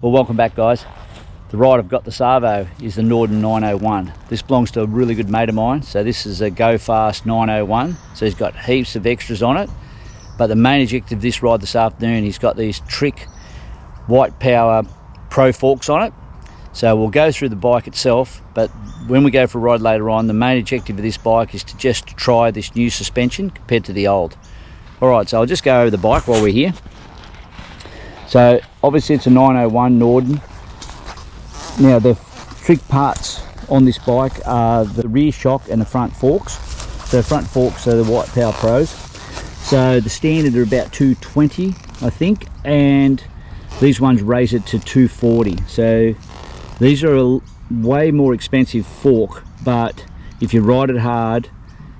Well, welcome back, guys. The ride I've got this Arvo is the Norden 901. This belongs to a really good mate of mine. So this is a Go Fast 901. So he's got heaps of extras on it. But the main objective of this ride this afternoon, he's got these Trick White Power Pro forks on it. So we'll go through the bike itself, but when we go for a ride later on, the main objective of this bike is to just try this new suspension compared to the old. Alright, so I'll just go over the bike while we're here. So obviously it's a 901 Norden. Now the trick parts on this bike are the rear shock and the front forks. So the front forks are the White Power Pros. So the standard are about 220, I think, and these ones raise it to 240. So these are a way more expensive fork, but if you ride it hard,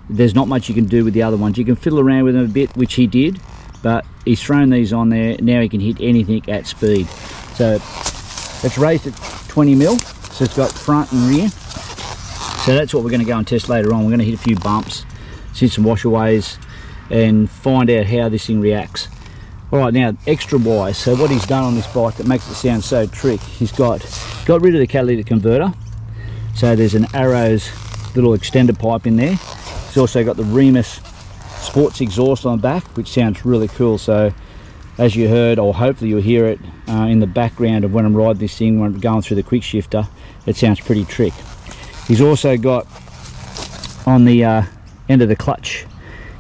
there's not much you can do with the other ones. You can fiddle around with them a bit, which he did, but he's thrown these on there. Now he can hit anything at speed. So it's raised at 20 mil, so it's got front and rear. So that's what we're going to go and test later on. We're going to hit a few bumps, hit some washaways, and find out how this thing reacts. Alright, now extra wise, so what he's done on this bike that makes it sound so trick, he's got rid of the catalytic converter. So there's an Arrows little extender pipe in there. He's also got the Remus sports exhaust on the back, which sounds really cool. So as you heard, or hopefully you'll hear it in the background of when I'm riding this thing, when I'm going through the quick shifter, it sounds pretty trick. He's also got on the end of the clutch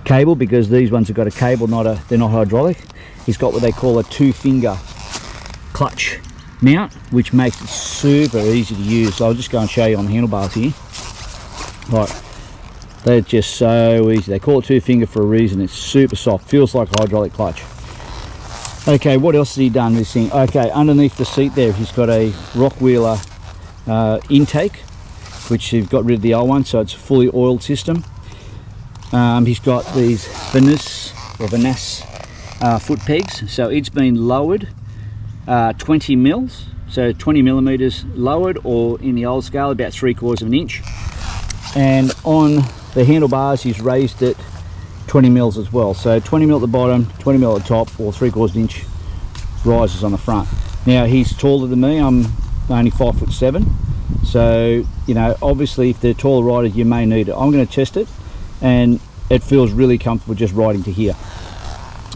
cable, because these ones have got a cable, they're not hydraulic. He's got what they call a 2-finger clutch mount, which makes it super easy to use. So I'll just go and show you on the handlebars here. Right, they're just so easy. They call it 2-finger for a reason. It's super soft, feels like a hydraulic clutch. Okay, what else has he done with this thing? Okay, underneath the seat there, he's got a Rockwheeler intake, which you've got rid of the old one, so it's a fully oiled system. He's got these Venice foot pegs, so it's been lowered 20 mils, so 20 millimeters lowered, or in the old scale about 3/4 of an inch. And on the handlebars he's raised it 20 mils as well, so 20 mil at the bottom, 20 mil at the top, or 3/4 inch rises on the front. Now he's taller than me, I'm only 5'7", so you know, obviously if they're taller riders you may need it. I'm going to test it, and it feels really comfortable just riding to here.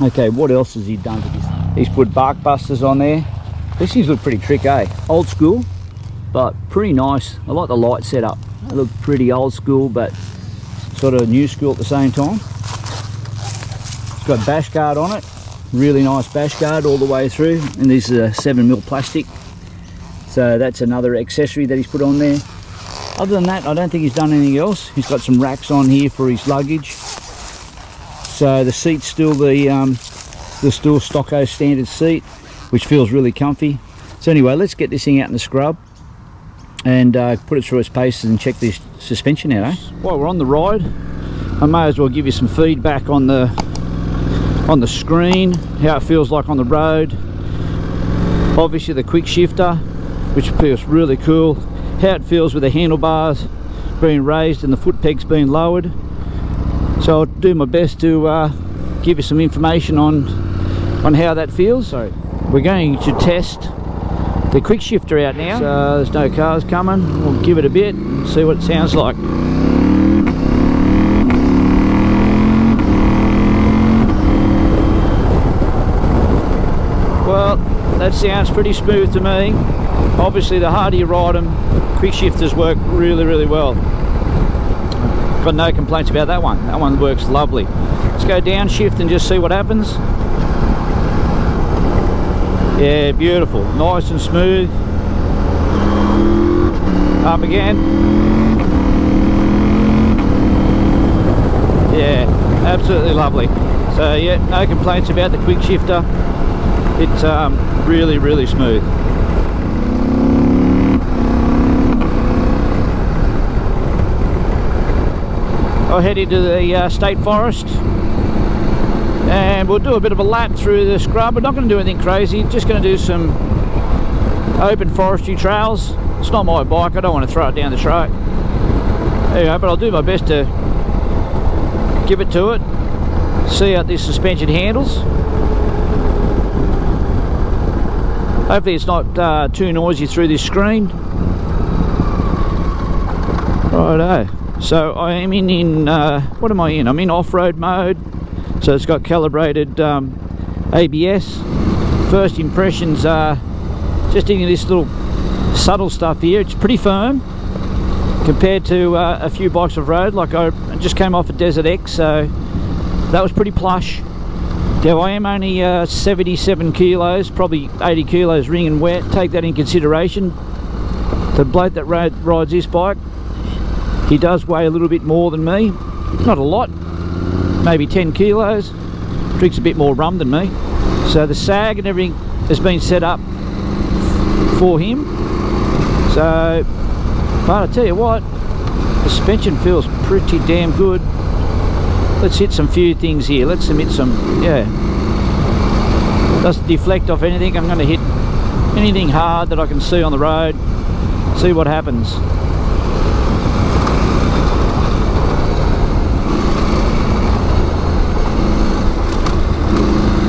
Okay, what else has he done to this? He's put bark busters on there. These things look pretty trick, eh? Old school, but pretty nice. I like the light setup. They look pretty old school, but sort of new school at the same time. It's got bash guard on it. Really nice bash guard all the way through. And this is a 7mm plastic. So that's another accessory that he's put on there. Other than that, I don't think he's done anything else. He's got some racks on here for his luggage. So the seat's still the still Stocko standard seat, which feels really comfy. So anyway, let's get this thing out in the scrub and put it through its paces and check this suspension out, eh? While we're on the ride, I may as well give you some feedback on the screen, how it feels like on the road. Obviously the quick shifter, which feels really cool. How it feels with the handlebars being raised and the foot pegs being lowered. So I'll do my best to give you some information on how that feels. So we're going to test the quick shifter out now. So there's no cars coming. We'll give it a bit and see what it sounds like. Well, that sounds pretty smooth to me. Obviously the harder you ride them, quick shifters work really, really well. Got no complaints about that one. That one works lovely. Let's go downshift and just see what happens. Yeah, beautiful, nice and smooth. Up again. Yeah, absolutely lovely. So yeah, no complaints about the quick shifter. It's really, really smooth. I'll head into the state forest and we'll do a bit of a lap through the scrub. We're not going to do anything crazy, just going to do some open forestry trails. It's not my bike, I don't want to throw it down the track. Anyway, but I'll do my best to give it to it, see how this suspension handles. Hopefully it's not too noisy through this screen. Righto. So I am in what am I in? I'm in off-road mode. So it's got calibrated ABS. First impressions are just in this little subtle stuff here. It's pretty firm compared to a few bikes I've rode. Like I just came off a Desert X, so that was pretty plush. Now I am only 77 kilos, probably 80 kilos ring and wet. Take that in consideration. The bloke that rides this bike, he does weigh a little bit more than me. Not a lot, maybe 10 kilos. Drinks a bit more rum than me. So the sag and everything has been set up for him. So, but I tell you what, the suspension feels pretty damn good. Let's hit some few things here. Let's submit some, yeah. Doesn't deflect off anything. I'm going to hit anything hard that I can see on the road. See what happens.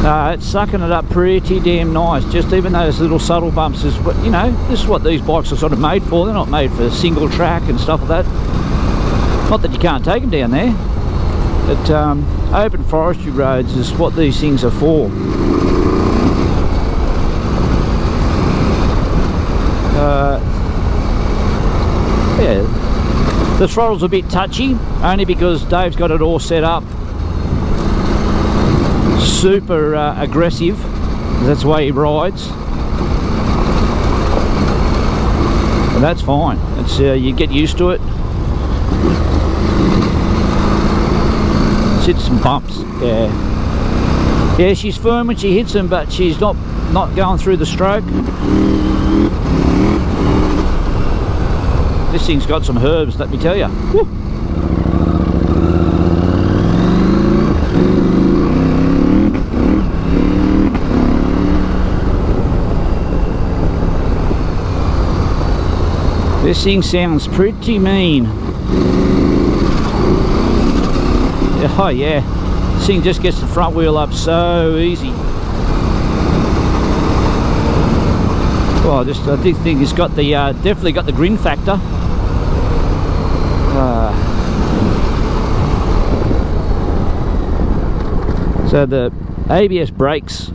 It's sucking it up pretty damn nice. Just even those little subtle bumps is what, you know, this is what these bikes are sort of made for. They're not made for single track and stuff like that. Not that you can't take them down there, but open forestry roads is what these things are for. Yeah, the throttle's a bit touchy, only because Dave's got it all set up super aggressive. That's the way he rides, and that's fine. It's you get used to it. Let's hit some bumps. Yeah, she's firm when she hits them, but she's not going through the stroke. This thing's got some herbs, let me tell you. Woo. This thing sounds pretty mean. Oh yeah, this thing just gets the front wheel up so easy. Well, I do think it's got the definitely got the grin factor. So the ABS brakes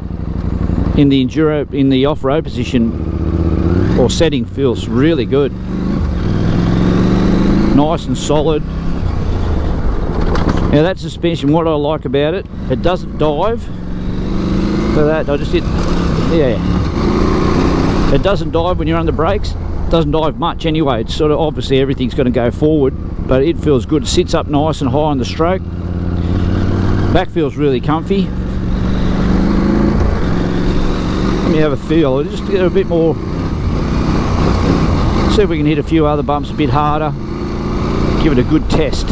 in the enduro, in the off-road position or setting, feels really good. Nice and solid. Now that suspension, what I like about it, it doesn't dive. For that, I just hit, yeah. It doesn't dive when you're under brakes. It doesn't dive much anyway. It's sort of, obviously everything's going to go forward, but it feels good. It sits up nice and high on the stroke. Back feels really comfy. Let me have a feel. Just get a bit more. See if we can hit a few other bumps a bit harder. Give it a good test.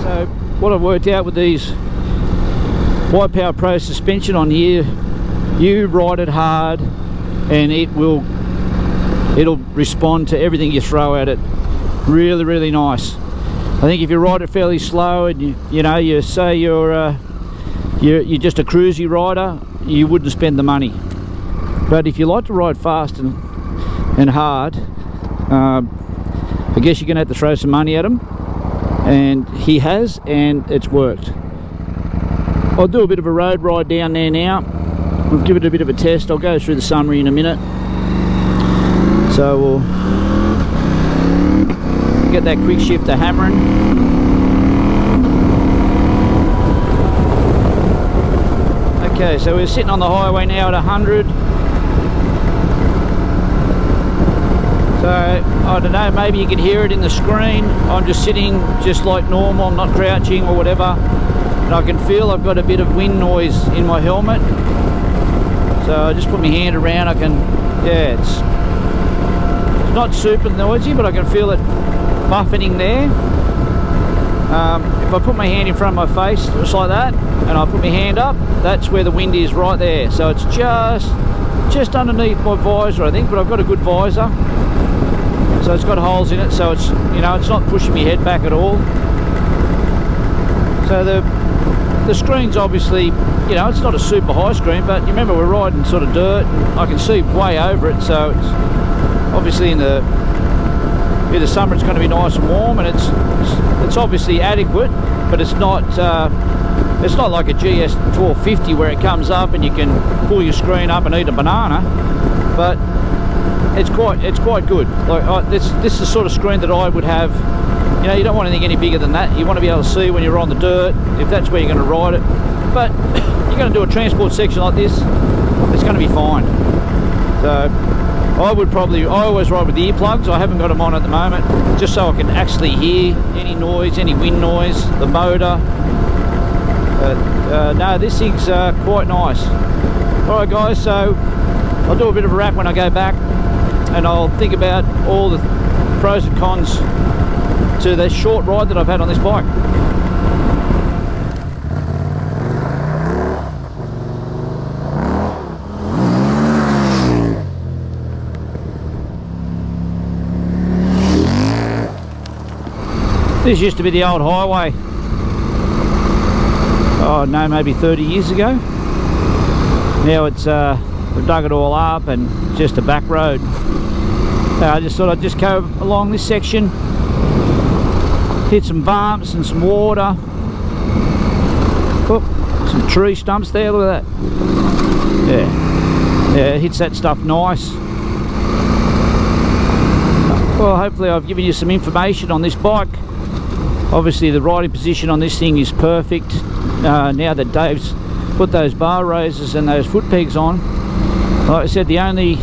So what I've worked out with these White Power Pro suspension on here, you ride it hard and it'll respond to everything you throw at it. Really nice. I think if you ride it fairly slow and you say you're just a cruisy rider, you wouldn't spend the money. But if you like to ride fast and hard, I guess you're gonna have to throw some money at them, and he has, and it's worked. I'll do a bit of a road ride down there now. We'll give it a bit of a test. I'll go through the summary in a minute. So we'll get that quick shifter hammering. Okay, so we're sitting on the highway now at 100. So I don't know, maybe you can hear it in the screen. I'm just sitting just like normal, I'm not crouching or whatever, and I can feel I've got a bit of wind noise in my helmet. So I just put my hand around, I can, yeah, it's not super noisy, but I can feel it buffeting there. If I put my hand in front of my face just like that, and I put my hand up, that's where the wind is, right there. So it's just just underneath my visor, I think, but I've got a good visor. So it's got holes in it, so it's, you know, it's not pushing my head back at all. So the screen's obviously, you know, it's not a super high screen, but you remember we're riding sort of dirt, and I can see way over it, so it's obviously in the summer it's going to be nice and warm, and it's obviously adequate, but it's not like a GS 450 where it comes up and you can pull your screen up and eat a banana, but it's quite good. Like this is the sort of screen that I would have. You know, you don't want anything any bigger than that. You want to be able to see when you're on the dirt, if that's where you're going to ride it. But you're going to do a transport section like this, it's going to be fine. So I always ride with the earplugs. I haven't got them on at the moment, just so I can actually hear any noise, any wind noise, the motor. No, this thing's quite nice. Alright guys, so I'll do a bit of a wrap when I go back, and I'll think about all the pros and cons to this short ride that I've had on this bike. This used to be the old highway. Oh no, maybe 30 years ago. Now it's we've dug it all up and just a back road. I just thought I'd just go along this section, hit some bumps and some water. Oh, some tree stumps there, look at that. Yeah, it hits that stuff nice. Well, hopefully I've given you some information on this bike. Obviously the riding position on this thing is perfect. Now that Dave's put those bar raisers and those foot pegs on, like I said, the only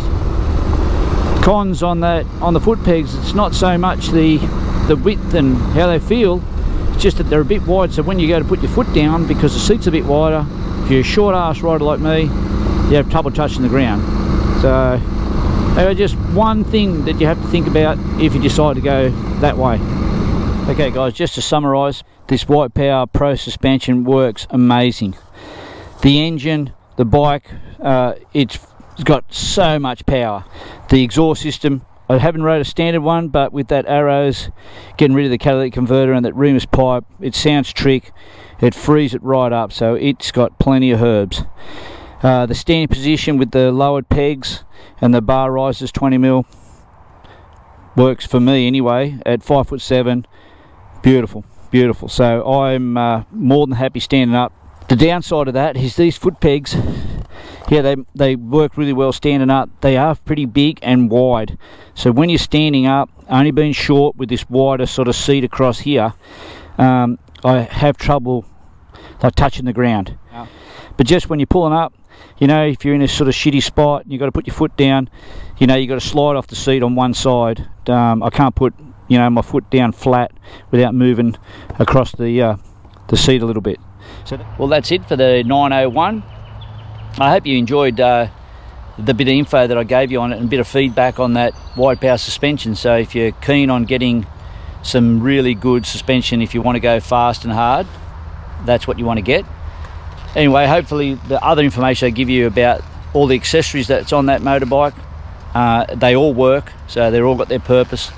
cons on the foot pegs, it's not so much the width and how they feel, it's just that they're a bit wide, so when you go to put your foot down, because the seat's a bit wider, if you're a short ass rider like me, you have trouble touching the ground. So just one thing that you have to think about if you decide to go that way. Okay guys, just to summarise, this White Power Pro suspension works amazing. The engine, the bike, it's got so much power. The exhaust system, I haven't rode a standard one, but with that Arrows, getting rid of the catalytic converter and that Remus pipe, it sounds trick, it frees it right up, so it's got plenty of herbs. The standing position with the lowered pegs and the bar risers 20mm works for me anyway at 5'7". Beautiful, beautiful. So I'm more than happy standing up. The downside of that is these foot pegs, yeah, they work really well standing up. They are pretty big and wide, so when you're standing up, only being short with this wider sort of seat across here, I have trouble like touching the ground. Yeah. But just when you're pulling up, you know, if you're in a sort of shitty spot, you've got to put your foot down, you know, you've got to slide off the seat on one side. I can't put, you know, my foot down flat without moving across the seat a little bit. So well, that's it for the 901. I hope you enjoyed the bit of info that I gave you on it and a bit of feedback on that White Power suspension. So if you're keen on getting some really good suspension, if you want to go fast and hard, that's what you want to get. Anyway, hopefully the other information I give you about all the accessories that's on that motorbike, they all work, so they're all got their purpose.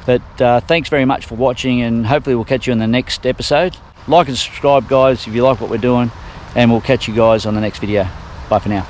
But thanks very much for watching, and hopefully we'll catch you in the next episode. Like and subscribe guys if you like what we're doing, and we'll catch you guys on the next video. Bye for now.